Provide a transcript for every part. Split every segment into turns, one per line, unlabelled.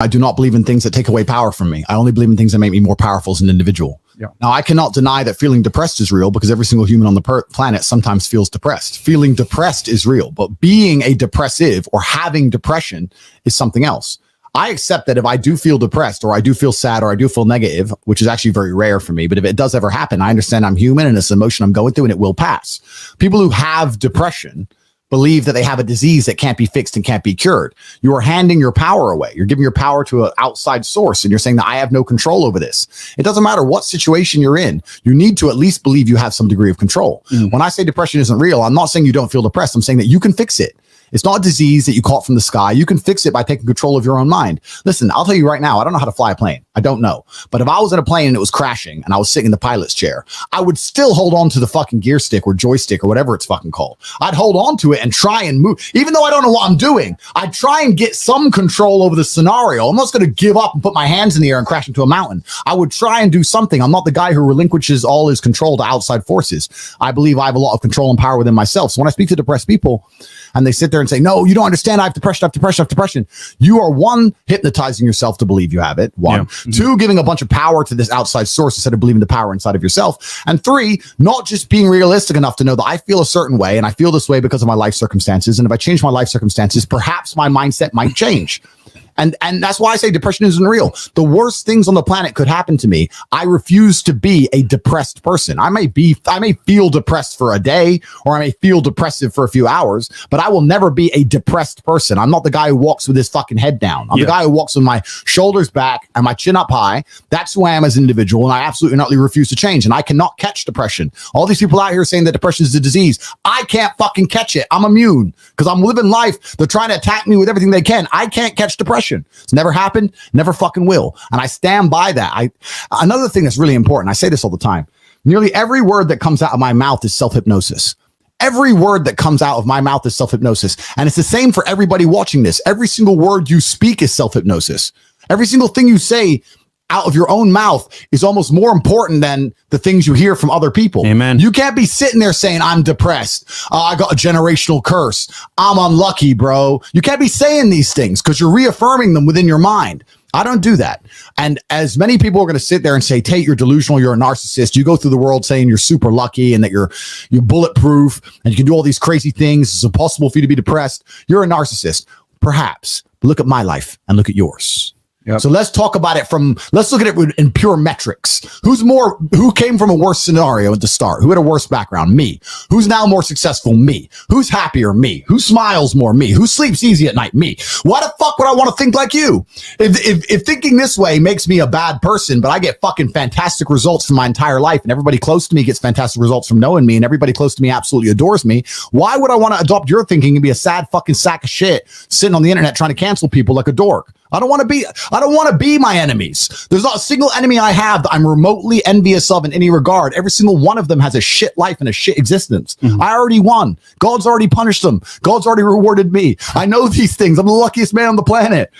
I do not believe in things that take away power from me. I only believe in things that make me more powerful as an individual. Yeah. Now, I cannot deny that feeling depressed is real because every single human on the planet sometimes feels depressed. Feeling depressed is real, but being a depressive or having depression is something else. I accept that if I do feel depressed or I do feel sad or I do feel negative, which is actually very rare for me, but if it does ever happen, I understand I'm human and it's an emotion I'm going through and it will pass. People who have depression believe that they have a disease that can't be fixed and can't be cured. You are handing your power away. You're giving your power to an outside source and you're saying that I have no control over this. It doesn't matter what situation you're in. You need to at least believe you have some degree of control. When I say depression isn't real, I'm not saying you don't feel depressed. I'm saying that you can fix it. It's not a disease that you caught from the sky. You can fix it by taking control of your own mind. Listen, I'll tell you right now, I don't know how to fly a plane. I don't know. But if I was in a plane and it was crashing and I was sitting in the pilot's chair, I would still hold on to the fucking gear stick or joystick or whatever it's fucking called. I'd hold on to it and try and move. Even though I don't know what I'm doing, I'd try and get some control over the scenario. I'm not going to give up and put my hands in the air and crash into a mountain. I would try and do something. I'm not the guy who relinquishes all his control to outside forces. I believe I have a lot of control and power within myself. So when I speak to depressed people and they sit there and say, no, you don't understand. I have depression, I have depression, I have depression. You are one, hypnotizing yourself to believe you have it. One. Yeah. Two, giving a bunch of power to this outside source instead of believing the power inside of yourself. And three, not just being realistic enough to know that I feel a certain way and I feel this way because of my life circumstances. And if I change my life circumstances, perhaps my mindset might change. And that's why I say depression isn't real. The worst things on the planet could happen to me. I refuse to be a depressed person. I may feel depressed for a day, or I may feel depressive for a few hours, but I will never be a depressed person. I'm not the guy who walks with his fucking head down. I'm the guy who walks with my shoulders back and my chin up high. That's who I am as an individual, and I absolutely not refuse to change. And I cannot catch depression. All these people out here saying that depression is a disease. I can't fucking catch it. I'm immune because I'm living life. They're trying to attack me with everything they can. I can't catch depression. It's never happened, never fucking will. And I stand by that. Another thing that's really important, I say this all the time, nearly every word that comes out of my mouth is self-hypnosis. Every word that comes out of my mouth is self-hypnosis. And it's the same for everybody watching this. Every single word you speak is self-hypnosis. Every single thing you say out of your own mouth is almost more important than the things you hear from other people.
Amen.
You can't be sitting there saying, I'm depressed. I got a generational curse. I'm unlucky, bro. You can't be saying these things because you're reaffirming them within your mind. I don't do that. And as many people are going to sit there and say, Tate, you're delusional, you're a narcissist. You go through the world saying you're super lucky and that you're bulletproof and you can do all these crazy things. It's impossible for you to be depressed. You're a narcissist. Perhaps. But look at my life and look at yours. Yep. So let's talk about it let's look at it in pure metrics. Who came from a worse scenario at the start? Who had a worse background? Me. Who's now more successful? Me. Who's happier? Me. Who smiles more? Me. Who sleeps easy at night? Me. Why the fuck would I want to think like you? If thinking this way makes me a bad person, but I get fucking fantastic results from my entire life and everybody close to me gets fantastic results from knowing me and everybody close to me absolutely adores me, why would I want to adopt your thinking and be a sad fucking sack of shit sitting on the internet trying to cancel people like a dork? I don't want to be my enemies. There's not a single enemy I have that I'm remotely envious of in any regard. Every single one of them has a shit life and a shit existence. Mm-hmm. I already won. God's already punished them. God's already rewarded me. I know these things. I'm the luckiest man on the planet.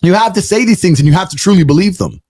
You have to say these things and you have to truly believe them.